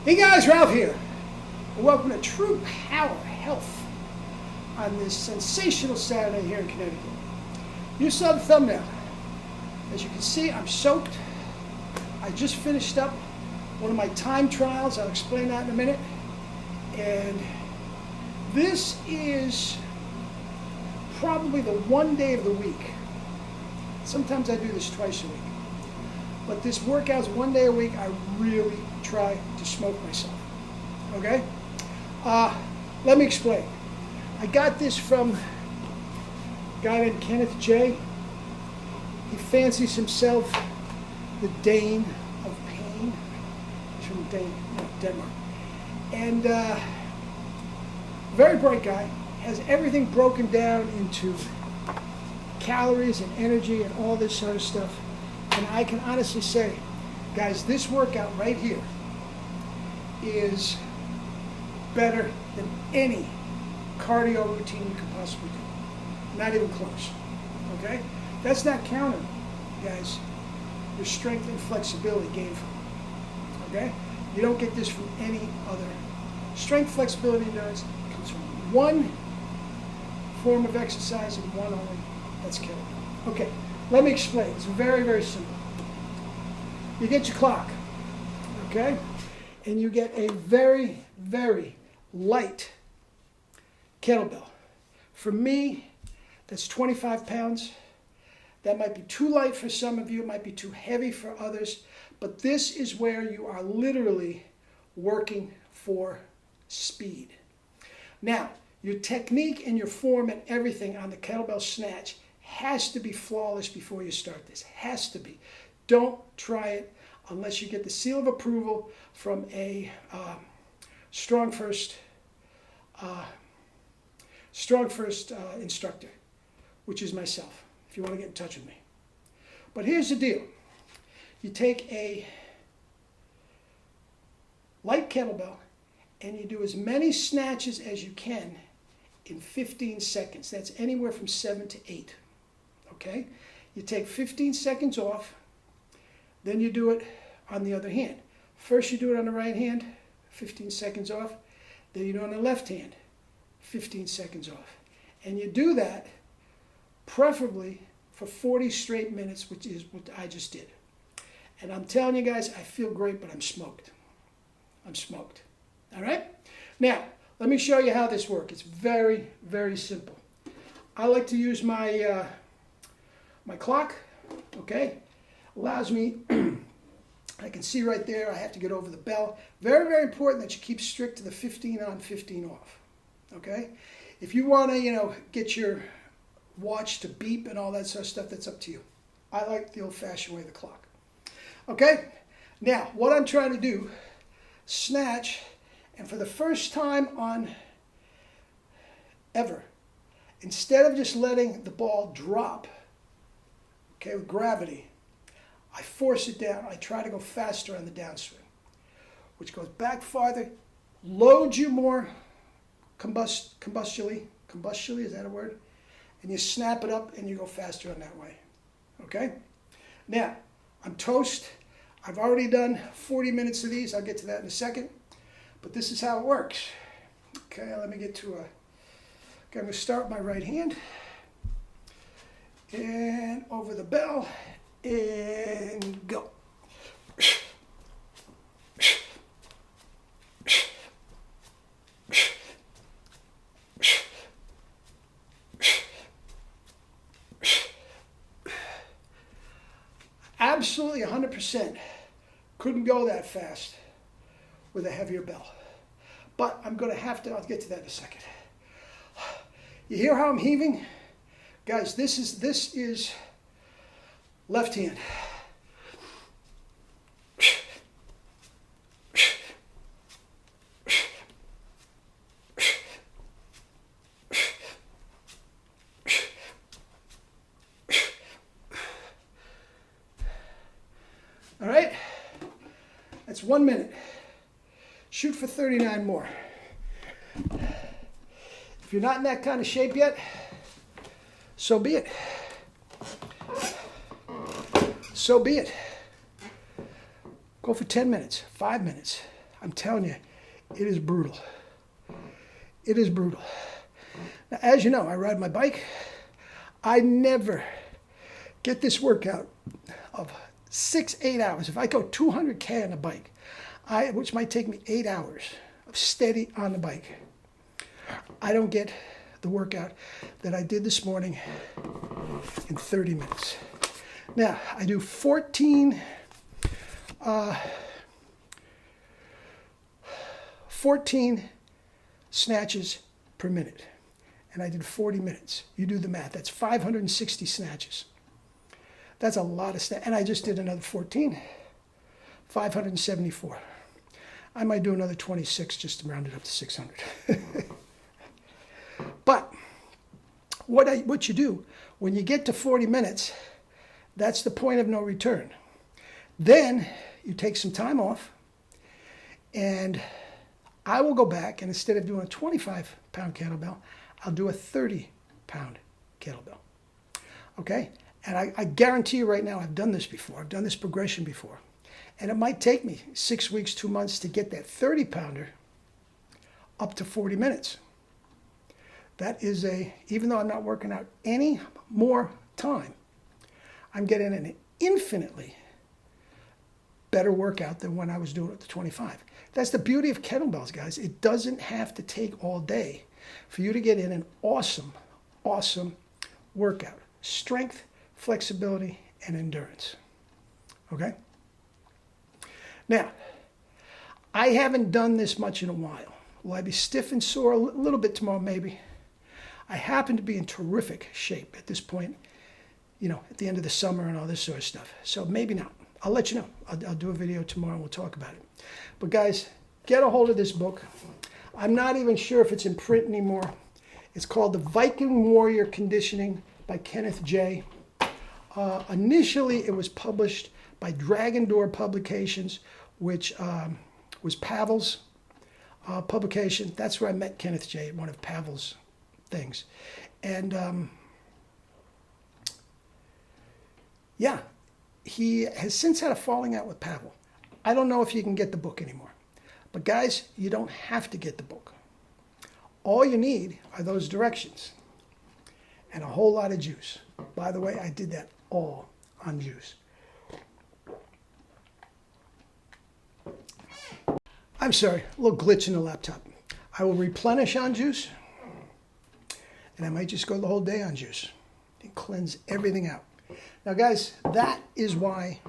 Hey guys, Ralph here. And welcome to True Power Health on this sensational Saturday here in Connecticut. You saw the thumbnail. As you can see, I'm soaked. I just finished up one of my time trials. I'll explain that in a minute. And this is probably the one day of the week. Sometimes I do this twice a week. But this workout's one day a week. I really try to smoke myself. Okay? Let me explain. I got this from a guy named Kenneth J. He fancies himself the Dane of Pain. He's from Denmark. And very bright guy. Has everything broken down into calories and energy and all this sort of stuff. And I can honestly say, guys, this workout right here is better than any cardio routine you could possibly do. Not even close. Okay? That's not counting, guys, your strength and flexibility gained from it. Okay? You don't get this from any other. Strength, flexibility, endurance comes from one form of exercise and one only. That's killer. Okay, let me explain. It's very, very simple. You get your clock, okay? And you get a very, very light kettlebell. For me, that's 25 pounds. That might be too light for some of you. It might be too heavy for others. But this is where you are literally working for speed. Now, your technique and your form and everything on the kettlebell snatch has to be flawless before you start this. Has to be. Don't try it unless you get the seal of approval from a strong first instructor, which is myself, if you want to get in touch with me. But here's the deal. You take a light kettlebell and you do as many snatches as you can in 15 seconds. That's anywhere from 7 to 8. Okay? You take 15 seconds off, then you do it on the other hand. First you do it on the right hand, 15 seconds off, then you do it on the left hand, 15 seconds off. And you do that preferably for 40 straight minutes, which is what I just did. And I'm telling you guys, I feel great, but I'm smoked. I'm smoked. All right? Now, let me show you how this works. It's very, very simple. I like to use my my clock, okay? Allows me, I can see right there, I have to get over the bell. Very, very important that you keep strict to the 15 on, 15 off, okay? If you want to, get your watch to beep and all that sort of stuff, that's up to you. I like the old-fashioned way of the clock. Okay? Now, what I'm trying to do, snatch, and for the first time on ever, instead of just letting the ball drop, okay, with gravity, I force it down. I try to go faster on the downswing, which goes back farther, loads you more combustially, is that a word? And you snap it up and you go faster on that way, okay? Now, I'm toast. I've already done 40 minutes of these. I'll get to that in a second. But this is how it works. Okay, let me get to okay, I'm going to start with my right hand. And over the bell. And go. Absolutely 100% couldn't go that fast with a heavier bell. But I'm going to have to, I'll get to that in a second. You hear how I'm heaving? Guys, this is left hand. All right? That's 1 minute. Shoot for 39 more. If you're not in that kind of shape yet, so be it. So be it. Go for 10 minutes, 5 minutes. I'm telling you, it is brutal. It is brutal. Now, as you know, I ride my bike. I never get this workout of 6-8 hours. If I go 200K on the bike, which might take me 8 hours of steady on the bike, I don't get the workout that I did this morning in 30 minutes. Now, I do 14 snatches per minute. And I did 40 minutes. You do the math. That's 560 snatches. That's a lot of snatches. And I just did another 14. 574. I might do another 26 just to round it up to 600. But what you do, when you get to 40 minutes, that's the point of no return. Then you take some time off, and I will go back, and instead of doing a 25-pound kettlebell, I'll do a 30-pound kettlebell. Okay? And I guarantee you right now, I've done this before. I've done this progression before. And it might take me 6 weeks, 2 months to get that 30-pounder up to 40 minutes. That is even though I'm not working out any more time, I'm getting an infinitely better workout than when I was doing it at the 25. That's the beauty of kettlebells, guys. It doesn't have to take all day for you to get in an awesome, awesome workout. Strength, flexibility, and endurance. Okay? Now, I haven't done this much in a while. Will I be stiff and sore a little bit tomorrow? Maybe. I happen to be in terrific shape at this point, you know, at the end of the summer and all this sort of stuff. So maybe not. I'll let you know. I'll do a video tomorrow and we'll talk about it. But guys, get a hold of this book. I'm not even sure if it's in print anymore. It's called The Viking Warrior Conditioning by Kenneth J. Initially, it was published by Dragon Door Publications, which was Pavel's publication. That's where I met Kenneth J. at one of Pavel's things. And yeah, he has since had a falling out with Pavel. I don't know if you can get the book anymore. But guys, you don't have to get the book. All you need are those directions and a whole lot of juice. By the way, I did that all on juice. I'm sorry, a little glitch in the laptop. I will replenish on juice, and I might just go the whole day on juice and cleanse everything out. Now, guys, that is why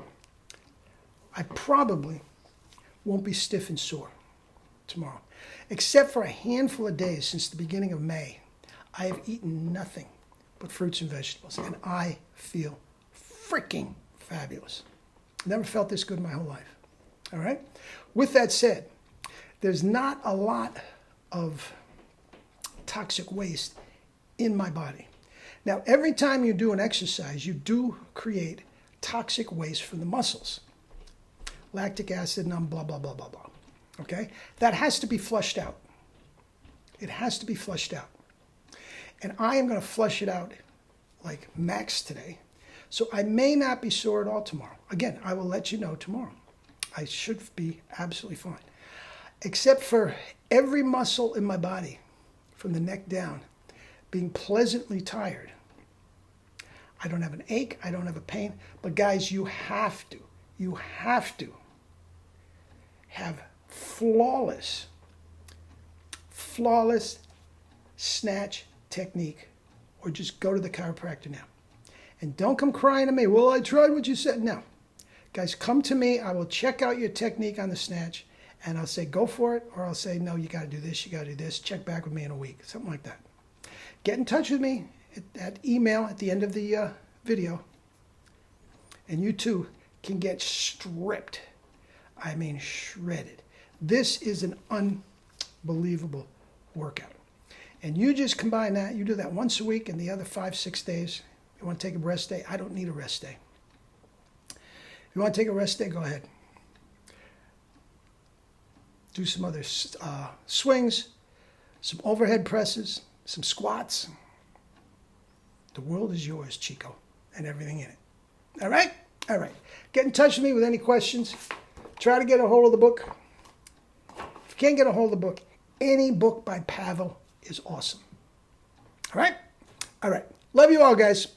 I probably won't be stiff and sore tomorrow. Except for a handful of days since the beginning of May, I have eaten nothing but fruits and vegetables, and I feel freaking fabulous. Never felt this good in my whole life. All right? With that said, there's not a lot of toxic waste in my body. Now, every time you do an exercise, you do create toxic waste from the muscles. Lactic acid and blah, blah, blah, blah, blah. Okay? That has to be flushed out. It has to be flushed out. And I am going to flush it out like max today. So I may not be sore at all tomorrow. Again, I will let you know tomorrow. I should be absolutely fine. Except for every muscle in my body, from the neck down, being pleasantly tired. I don't have an ache. I don't have a pain. But guys, you have to have flawless snatch technique, or just go to the chiropractor now. And don't come crying to me, well, I tried what you said. No. Guys, come to me. I will check out your technique on the snatch, and I'll say, go for it, or I'll say, no, you got to do this, you got to do this. Check back with me in a week, something like that. Get in touch with me at email at the end of the video, and you too can get stripped. I mean shredded. This is an unbelievable workout. And you just combine that, you do that once a week, and the other 5-6 days, you want to take a rest day? I don't need a rest day. If you want to take a rest day, go ahead. Do some other swings, some overhead presses, some squats. The world is yours, Chico, and everything in it. All right? All right. Get in touch with me with any questions. Try to get a hold of the book. you can't get a hold of the book, any book by Pavel is awesome. All right? All right. Love you all, guys.